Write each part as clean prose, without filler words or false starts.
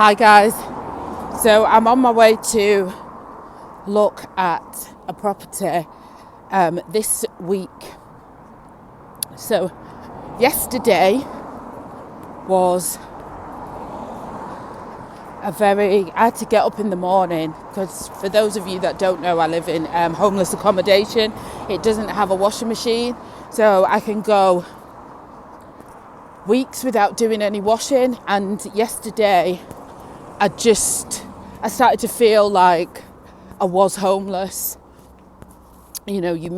Hi guys, so I'm on my way to look at a property this week. So yesterday was I had to get up in the morning because for those of you that don't know, I live in homeless accommodation. It doesn't have a washing machine, so I can go weeks without doing any washing. And yesterday I started to feel like I was homeless. You know, you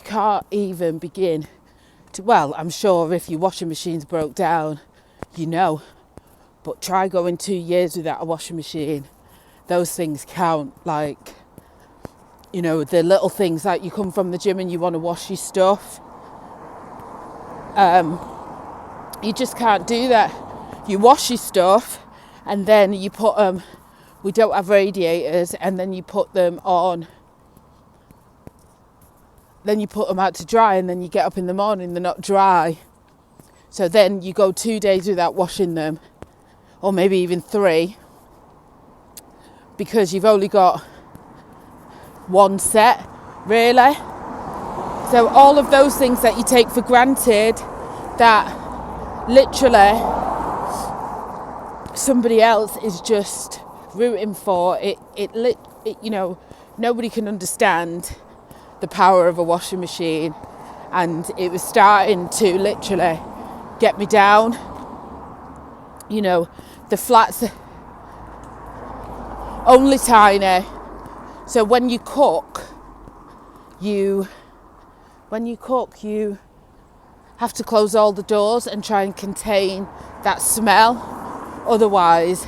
can't even begin to, well, I'm sure if your washing machine's broke down, but try going 2 years without a washing machine. Those things count, like, the little things like you come from the gym and you want to wash your stuff. You just can't do that. You wash your stuff and then you put them, we don't have radiators, and then you put them on, then you put them out to dry, and then you get up in the morning, they're not dry. So then you go 2 days without washing them, or maybe even 3, because you've only got one set, really. So all of those things that you take for granted, that literally somebody else is just rooting for it, nobody can understand the power of a washing machine. And it was starting to literally get me down. The flat's only tiny, so when you cook you have to close all the doors and try and contain that smell. Otherwise,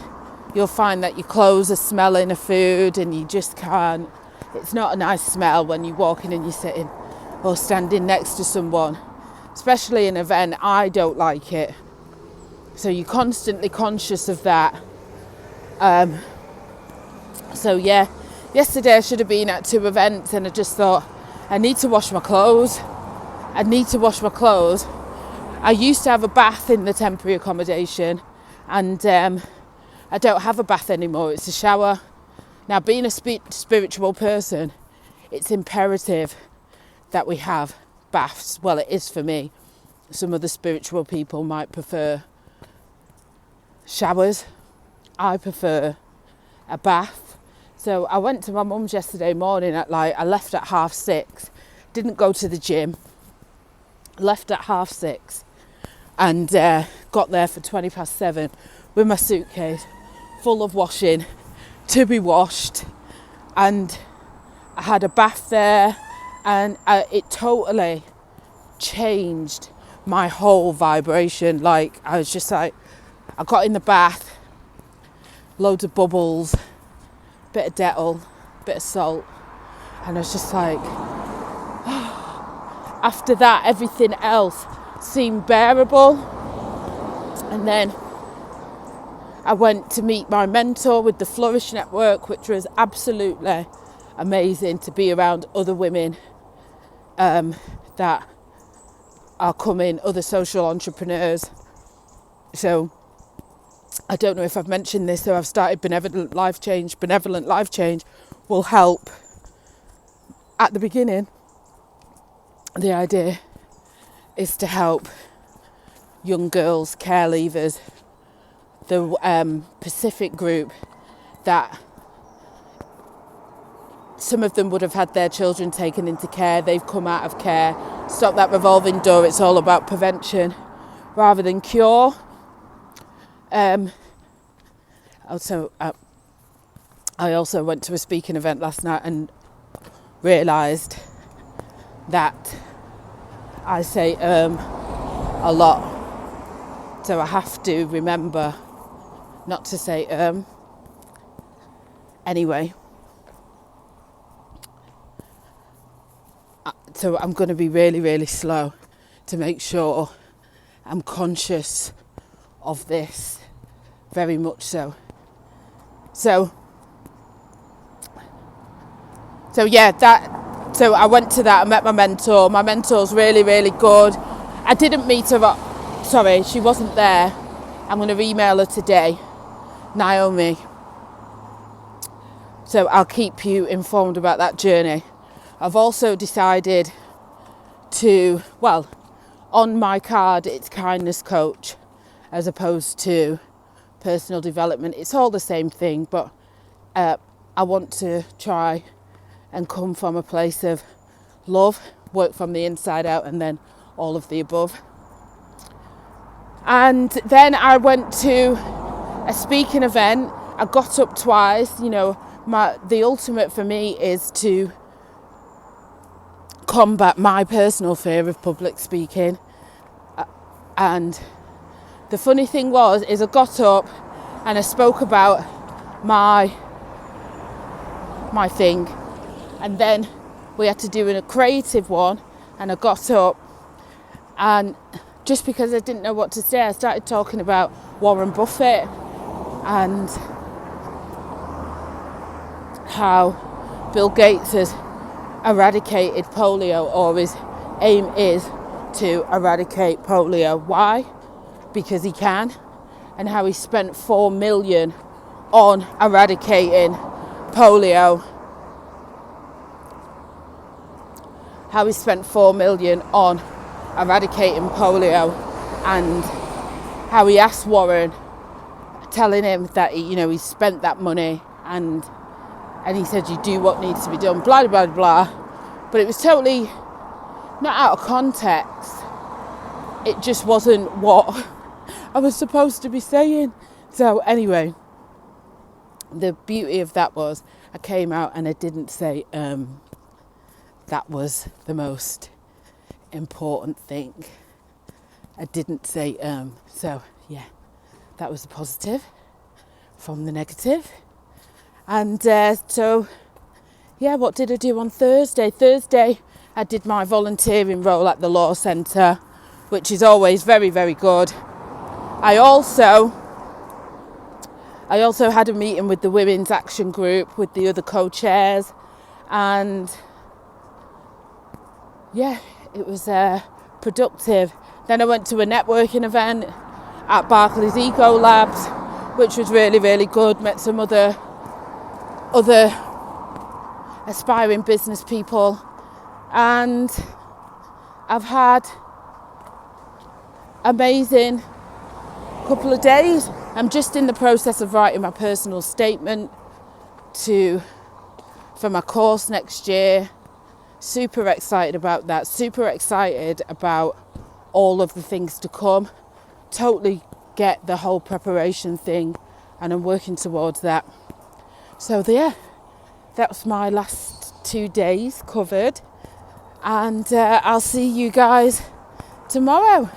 you'll find that your clothes are smelling of food and you just can't. It's not a nice smell when you're walking and you're sitting or standing next to someone, especially an event. I don't like it. So you're constantly conscious of that. So yeah, yesterday I should have been at 2 events and I just thought, I need to wash my clothes. I used to have a bath in the temporary accommodation, and I don't have a bath anymore. It's a shower. Now, being a spiritual person, it's imperative that we have baths. Well, it is for me. Some other spiritual people might prefer showers. I prefer a bath. So I went to my mum's yesterday morning I left at 6:30, didn't go to the gym, left at 6:30 and got there for 7:20 with my suitcase full of washing to be washed. And I had a bath there, and it totally changed my whole vibration. Like, I was just like, I got in the bath, loads of bubbles, bit of Dettol, bit of salt, and I was just like, after that everything else seemed bearable. And then I went to meet my mentor with the Flourish Network, which was absolutely amazing to be around other women that are coming, other social entrepreneurs. So I don't know if I've mentioned this, so I've started Benevolent Life Change. Benevolent Life Change will help. At the beginning, the idea is to help young girls, care leavers, the Pacific group, that some of them would have had their children taken into care. They've come out of care. Stop that revolving door. It's all about prevention rather than cure. I also went to a speaking event last night and realised that I say a lot. So I have to remember not to say anyway. So I'm going to be really, really slow to make sure I'm conscious of this, very much so. So yeah, so I went to that. I met my mentor. My mentor's really, really good. I didn't meet her. Sorry, she wasn't there I'm going to email her today, Naomi. So I'll keep you informed about that journey. I've also decided to, well, on my card it's kindness coach as opposed to personal development. It's all the same thing, but I want to try and come from a place of love, work from the inside out, and then all of the above. And then I went to a speaking event. I got up twice. You know, the ultimate for me is to combat my personal fear of public speaking. And the funny thing is I got up and I spoke about my thing, and then we had to do a creative one, and I got up, and just because I didn't know what to say, I started talking about Warren Buffett and how Bill Gates has eradicated polio, or his aim is to eradicate polio. Why? Because he can, and how he spent $4 million on eradicating polio. How he spent $4 million on eradicating polio, and how he asked Warren, telling him that he spent that money, and he said, you do what needs to be done, blah blah blah. But it was totally not out of context. It just wasn't what I was supposed to be saying. So anyway, the beauty of that was I came out and I didn't say that was the most important thing. I didn't say so yeah, that was the positive from the negative. And so yeah, what did I do on Thursday? Thursday I did my volunteering role at the law centre, which is always very, very good. I also had a meeting with the Women's Action Group, with the other co-chairs, and yeah, it was productive. Then I went to a networking event at Barclays Ego Labs, which was really, really good. Met some other aspiring business people, and I've had amazing couple of days. I'm just in the process of writing my personal statement for my course next year. Super excited about that. Super excited about all of the things to come. Totally get the whole preparation thing, and I'm working towards that. So yeah, that's my last 2 days covered, and I'll see you guys tomorrow.